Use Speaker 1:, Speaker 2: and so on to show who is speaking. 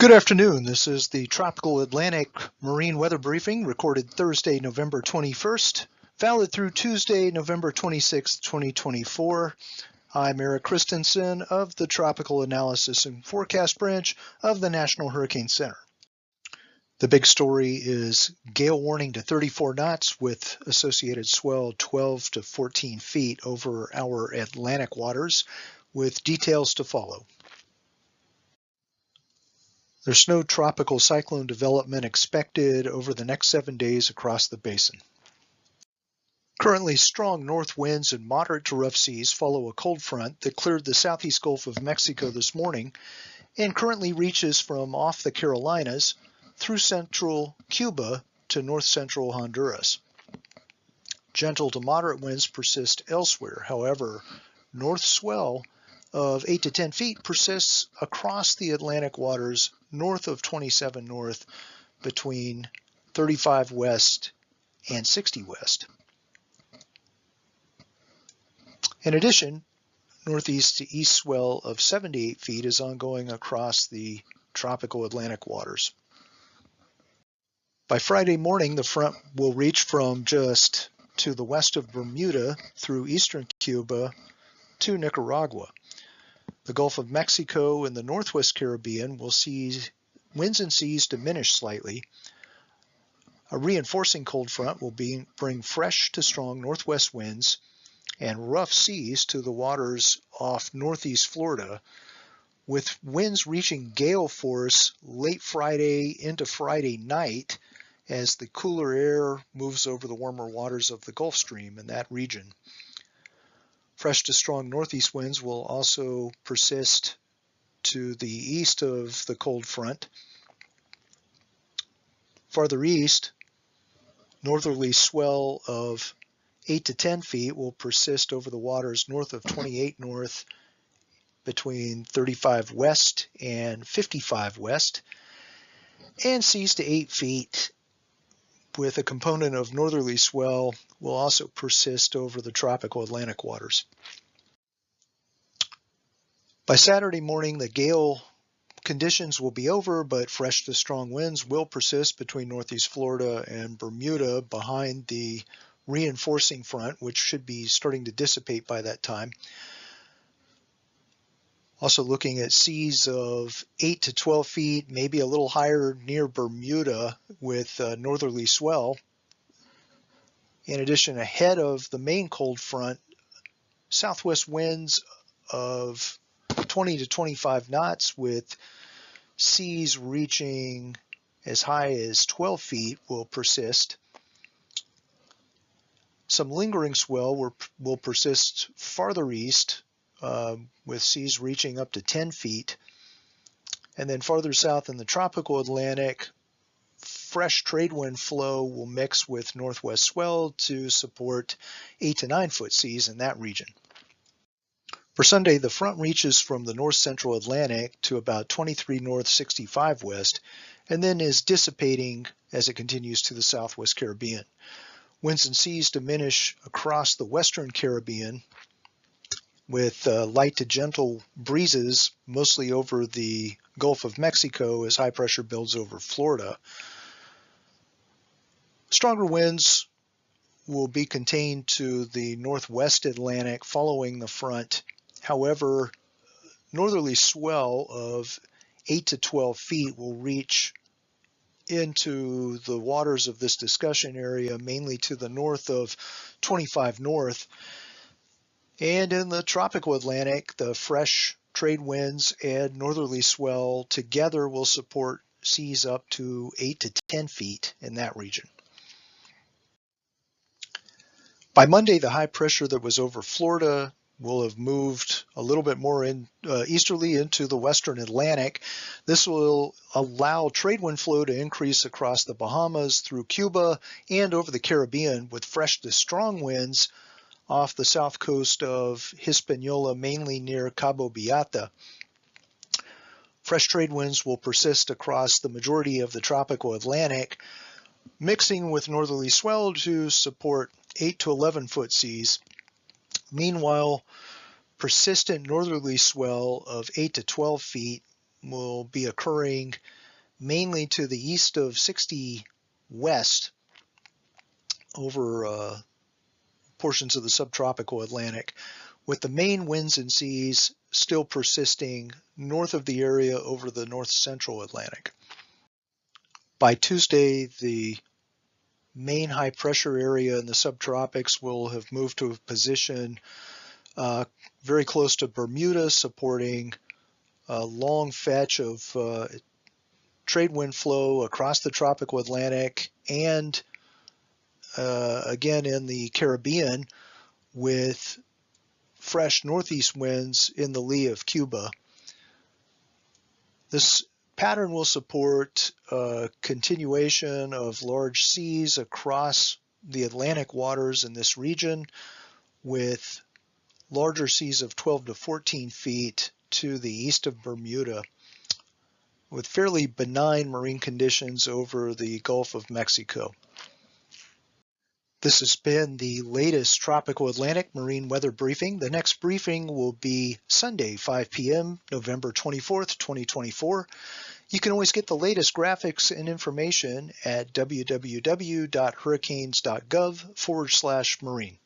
Speaker 1: Good afternoon. This is the Tropical Atlantic Marine Weather Briefing recorded Thursday, November 21st, valid through Tuesday, November 26th, 2024. I'm Eric Christensen of the Tropical Analysis and Forecast Branch of the National Hurricane Center. The big story is gale warning to 34 knots with associated swell 12 to 14 feet over our Atlantic waters, with details to follow. There's no tropical cyclone development expected over the next 7 days across the basin. Currently, strong north winds and moderate to rough seas follow a cold front that cleared the southeast Gulf of Mexico this morning and currently reaches from off the Carolinas through central Cuba to north central Honduras. Gentle to moderate winds persist elsewhere. However, north swell of 8 to 10 feet persists across the Atlantic waters north of 27 north between 35 west and 60 west. In addition, northeast to east swell of 7 to 8 feet is ongoing across the tropical Atlantic waters. By Friday morning, the front will reach from just to the west of Bermuda through eastern Cuba to Nicaragua. The Gulf of Mexico and the Northwest Caribbean will see winds and seas diminish slightly. A reinforcing cold front will bring fresh to strong northwest winds and rough seas to the waters off northeast Florida, with winds reaching gale force late Friday into Friday night as the cooler air moves over the warmer waters of the Gulf Stream in that region. Fresh to strong northeast winds will also persist to the east of the cold front. Farther east, northerly swell of 8 to 10 feet will persist over the waters north of 28 north between 35 west and 55 west, and seas to 8 feet with a component of northerly swell will also persist over the tropical Atlantic waters. By Saturday morning, the gale conditions will be over, but fresh to strong winds will persist between northeast Florida and Bermuda behind the reinforcing front, which should be starting to dissipate by that time. Also looking at seas of 8 to 12 feet, maybe a little higher near Bermuda with northerly swell. In addition, ahead of the main cold front, southwest winds of 20 to 25 knots with seas reaching as high as 12 feet will persist. Some lingering swell will persist farther east with seas reaching up to 10 feet. And then farther south in the tropical Atlantic, fresh trade wind flow will mix with northwest swell to support 8 to 9 foot seas in that region. For Sunday, the front reaches from the north central Atlantic to about 23 north, 65 west, and then is dissipating as it continues to the southwest Caribbean. Winds and seas diminish across the western Caribbean with light to gentle breezes, mostly over the Gulf of Mexico as high pressure builds over Florida. Stronger winds will be contained to the northwest Atlantic following the front. However, northerly swell of 8 to 12 feet will reach into the waters of this discussion area, mainly to the north of 25 north. And in the tropical Atlantic, the fresh trade winds and northerly swell together will support seas up to 8 to 10 feet in that region. By Monday, the high pressure that was over Florida will have moved a little bit more easterly into the western Atlantic. This will allow trade wind flow to increase across the Bahamas through Cuba and over the Caribbean, with fresh to strong winds off the south coast of Hispaniola, mainly near Cabo Beata. Fresh trade winds will persist across the majority of the tropical Atlantic, mixing with northerly swell to support 8 to 11 foot seas. Meanwhile, persistent northerly swell of 8 to 12 feet will be occurring mainly to the east of 60 west over portions of the subtropical Atlantic, with the main winds and seas still persisting north of the area over the north central Atlantic. By Tuesday, the main high pressure area in the subtropics will have moved to a position very close to Bermuda, supporting a long fetch of trade wind flow across the tropical Atlantic and again in the Caribbean, with fresh northeast winds in the lee of Cuba. This pattern will support a continuation of large seas across the Atlantic waters in this region, with larger seas of 12 to 14 feet to the east of Bermuda, with fairly benign marine conditions over the Gulf of Mexico. This has been the latest Tropical Atlantic Marine Weather Briefing. The next briefing will be Sunday, 5 p.m., November 24th, 2024. You can always get the latest graphics and information at www.hurricanes.gov/marine.